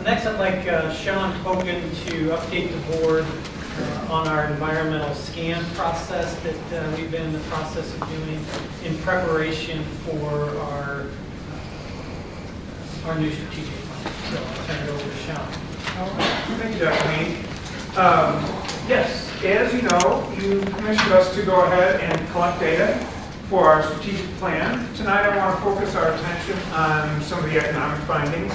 Next, I'd like Sean Hogan to update the board on our environmental scan process that we've been in the process of doing in preparation for our new strategic plan. So I'll turn it over to Sean. Thank you, Dr. Mead. Yes, as you know, you commissioned us to go ahead and collect data for our strategic plan. Tonight I want to focus our attention on some of the economic findings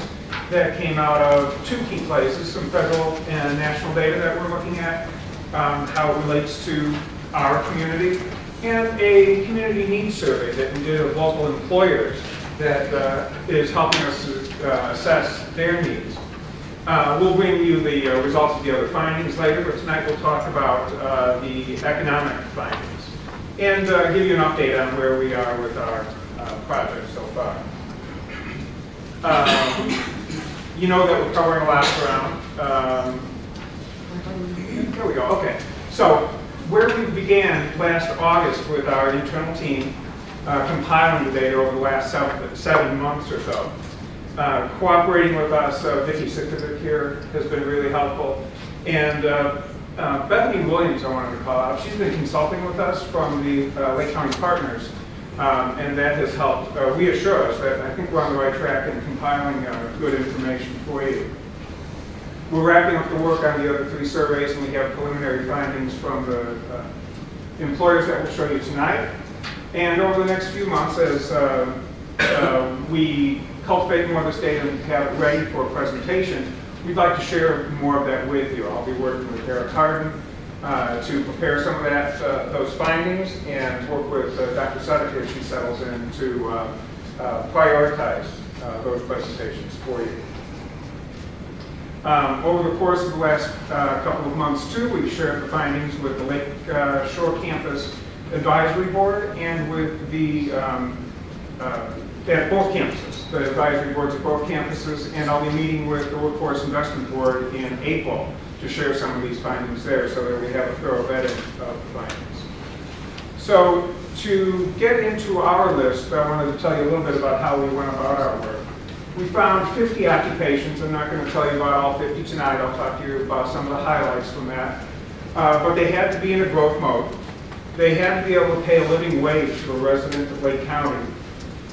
that came out of two key places, some federal and national data that we're looking at, how it relates to our community, and a community needs survey that we did of local employers that is helping us to assess their needs. We'll bring you the results of the other findings later, but tonight we'll talk about the economic findings and give you an update on where we are with our project so far. You know that we're covering a lot of ground. There we go, okay. So where we began last August with our internal team compiling the data over the last 7 months or so. Cooperating with us, Vicki Sikovic here has been really helpful. And Bethany Williams, I wanted to call out. She's been consulting with us from the Lake County Partners, and that has helped reassure us that I think we're on the right track in compiling good information for you. We're wrapping up the work on the other 3 surveys, and we have preliminary findings from the employers that we'll show you tonight. And over the next few months, as we cultivate more of this data and have it ready for presentation, we'd like to share more of that with you. I'll be working with Eric Harden to prepare some of that, those findings, and work with Dr. Suddick as she settles in to prioritize those presentations for you. Over the course of the last couple of months, too, we've shared the findings with the Lake Shore Campus Advisory Board and with the at both campuses, the advisory boards at both campuses, and I'll be meeting with the Workforce Investment Board in April to share some of these findings there so that we have a thorough vetting of the findings. So to get into our list, I wanted to tell you a little bit about how we went about our work. We found 50 occupations. I'm not going to tell you about all 50 tonight. I'll talk to you about some of the highlights from that. But they had to be in a growth mode. They had to be able to pay a living wage to a resident of Lake County.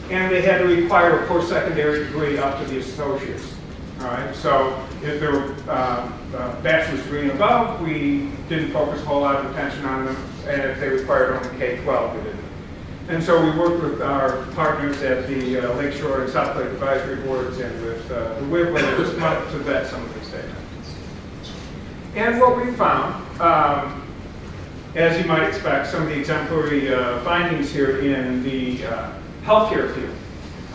And they had to require a post-secondary degree up to the associates. All right, so if they were bachelor's degree and above, we didn't focus a whole lot of attention on them, and if they required only K-12, we didn't. And so we worked with our partners at the Lakeshore and South Lake Advisory Boards and with the WIB leaders to vet some of these data. And what we found, as you might expect, some of the exemplary findings here in the healthcare field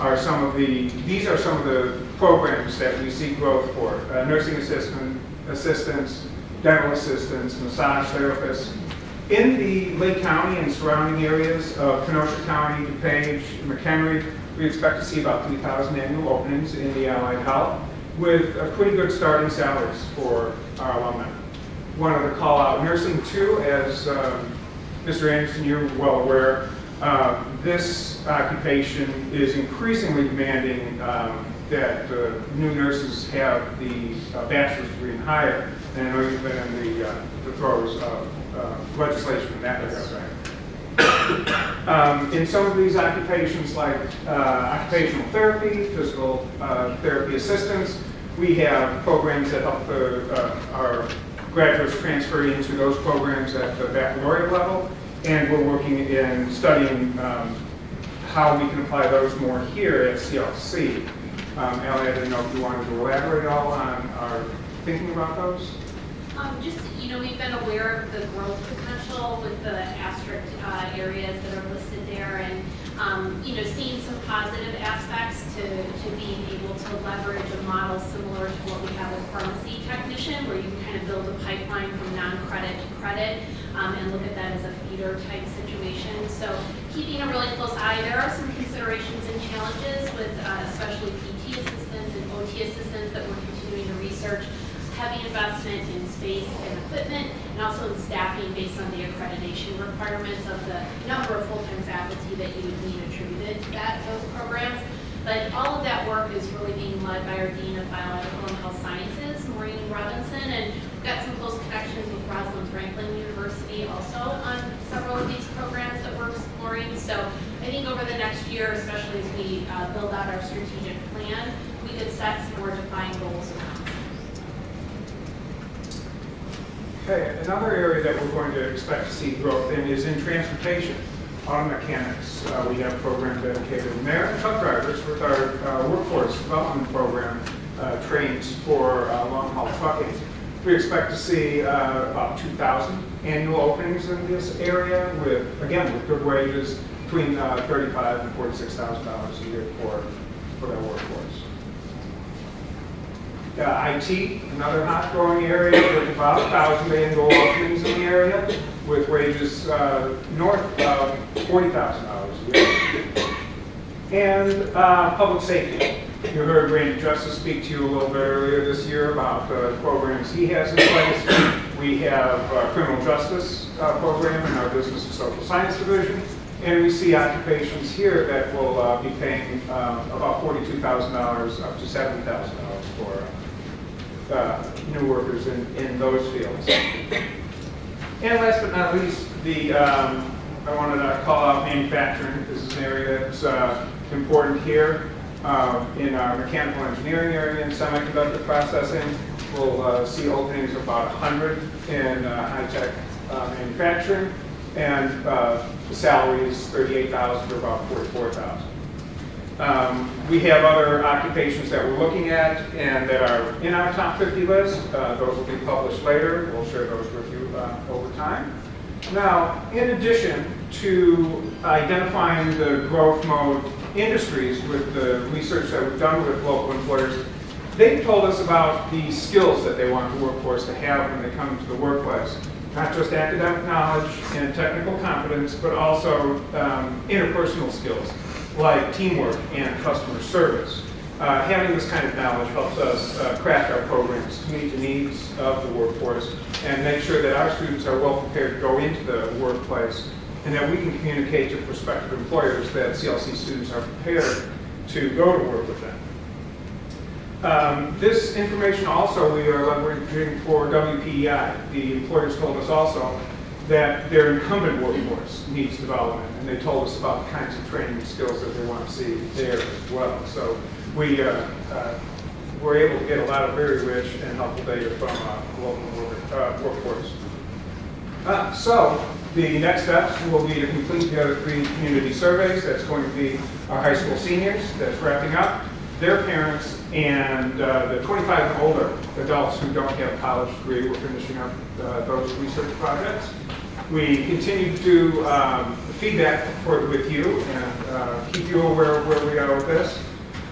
are these are some of the programs that we see growth for. Nursing assistants, dental assistants, massage therapists. In the Lake County and surrounding areas of Kenosha County, DuPage, McHenry, we expect to see about 3,000 annual openings in the allied health with pretty good starting salaries for our alumni. Wanted to call out nursing too, as Mr. Anderson, you're well aware. This occupation is increasingly demanding that new nurses have the bachelor's degree and higher, and I know you've been in the throes of legislation in that regard. Right? In some of these occupations, like occupational therapy, physical therapy assistants, we have programs that help our graduates transfer into those programs at the baccalaureate level. And we're working in studying how we can apply those more here at CLC. Ellie, I didn't know if you wanted to elaborate at all on our thinking about those? Just, we've been aware of the growth potential with the asterisk areas that are listed there, and, seeing some positive aspects to being able to leverage a model similar to what we have with pharmacy technician, where you can kind of build a pipeline from non-credit to credit and look at that as a feeder type situation. So keeping a really close eye. There are some considerations and challenges with especially PT assistants and OT assistants that we're continuing to research. Heavy investment in space and equipment, and also in staffing based on the accreditation requirements of the number of full-time faculty that you would need attributed to those programs. But all of that work is really being led by our Dean of Biological and Health Sciences year, especially as we build out our strategic plan, we could set some more defined goals around. Okay, another area that we're going to expect to see growth in is in transportation. Auto mechanics, we have a program dedicated in there. And truck drivers with our workforce development program trains for long-haul trucking. We expect to see about 2,000 annual openings in this area with, again, with good wages between $35,000 and $46,000 a year for that workforce. IT, another hot growing area with about 1,000 annual openings in the area with wages north of $40,000 a year. And public safety. You heard Randy Justice speak to you a little bit earlier this year about the programs he has in place. We have a criminal justice program in our business and social science division. And we see occupations here that will be paying about $42,000 up to $70,000 for new workers in those fields. And last but not least, I wanted to call out manufacturing. This is an area that's important here in our mechanical engineering area and semiconductor processing. We'll see openings of about 100 in high-tech manufacturing, and the salary is $38,000 to about $44,000. We have other occupations that we're looking at and that are in our top 50 list. Those will be published later. We'll share those with you over time. Now, in addition to identifying the growth mode industries with the research that we've done with local employers, they've told us about the skills that they want the workforce to have when they come to the workplace. Not just academic knowledge and technical competence, but also interpersonal skills like teamwork and customer service. Having this kind of knowledge helps us craft our programs to meet the needs of the workforce and make sure that our students are well prepared to go into the workplace and that we can communicate to prospective employers that CLC students are prepared to go to work with them. This information also we are leveraging for WPEI. The employers told us also that their incumbent workforce needs development, and they told us about the kinds of training and skills that they want to see there as well. So we were able to get a lot of very rich and helpful data from local workforce. So the next steps will be to complete the other 3 community surveys. That's going to be our high school seniors, that's wrapping up, their parents, and the 25 and older adults who don't have a college degree. We're finishing up those research projects. We continue to do feedback with you and keep you aware of where we are with this.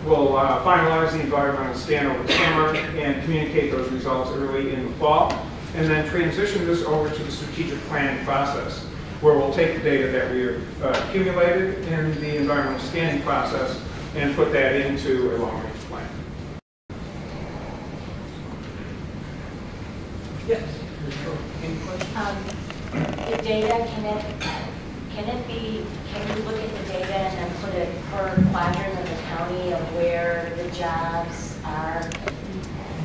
We'll finalize the environmental scan over the summer and communicate those results early in the fall, and then transition this over to the strategic planning process, where we'll take the data that we've accumulated in the environmental scanning process and put that into a long-range plan. Yes. Any questions? The data, can you look at the data and then put it per quadrant of the county of where the jobs are?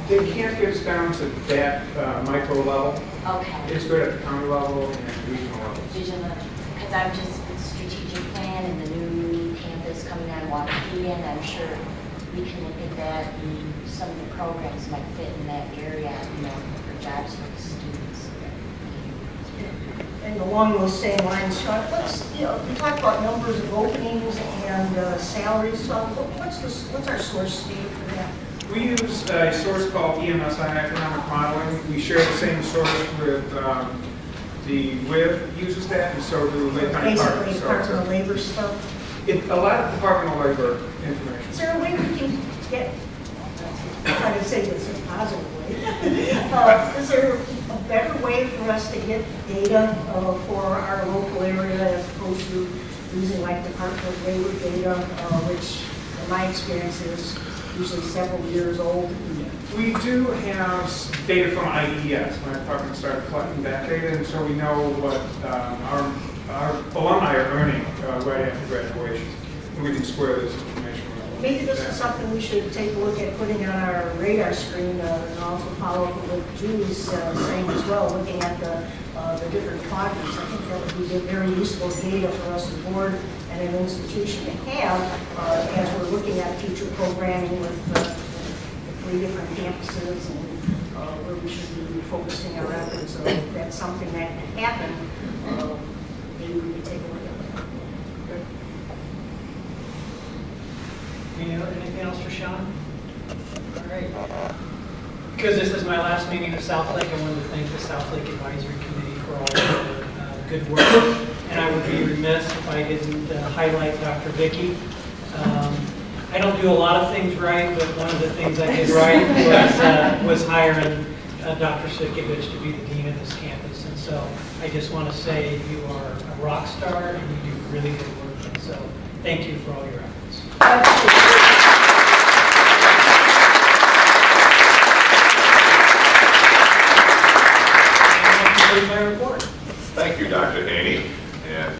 They can't get us down to that micro level. Okay. It's good at the county level and regional level. Because I'm just with the strategic plan and the new campus coming on Waukee, and I'm sure we can look at that and some of the programs might fit in that area, for jobs for the students. And along those same lines, Sean, you talk about numbers of openings and salaries. So what's our source state for that? We use a source called EMSI Economic Modeling. We share the same source with the WIB uses that, and so do Lake County Park. Basically, Department of Labor stuff. A lot of Department of Labor information. Is there a way we can get? I'm trying to say this in a positive way. Is there a better way for us to get data for our local area as opposed to using like Department of Labor data, which in my experience is usually several years old? We do have data from IES. My department started collecting that data, and so we know what our alumni are earning right after graduation. And we can square this information with maybe this is something we should take a look at putting on our radar screen, and also follow up with what Julie's saying as well, looking at the different quadrants. I think that would be very useful data for us, the board and an institution to have, as we're looking at future programming with the 3 different campuses and where we should be focusing our efforts. So if that's something that can happen, maybe we can take a look at that. Anything else for Sean? All right. Because this is my last meeting of South Lake, I wanted to thank the South Lake Advisory Committee for all of their good work. And I would be remiss if I didn't highlight Dr. Vicky. I don't do a lot of things right, but one of the things I did right was hiring Dr. Sikovich to be the dean of this campus. And so I just want to say you are a rock star and you do really good work. And so thank you for all your efforts. And that concludes my report. Thank you, Dr. Haney. And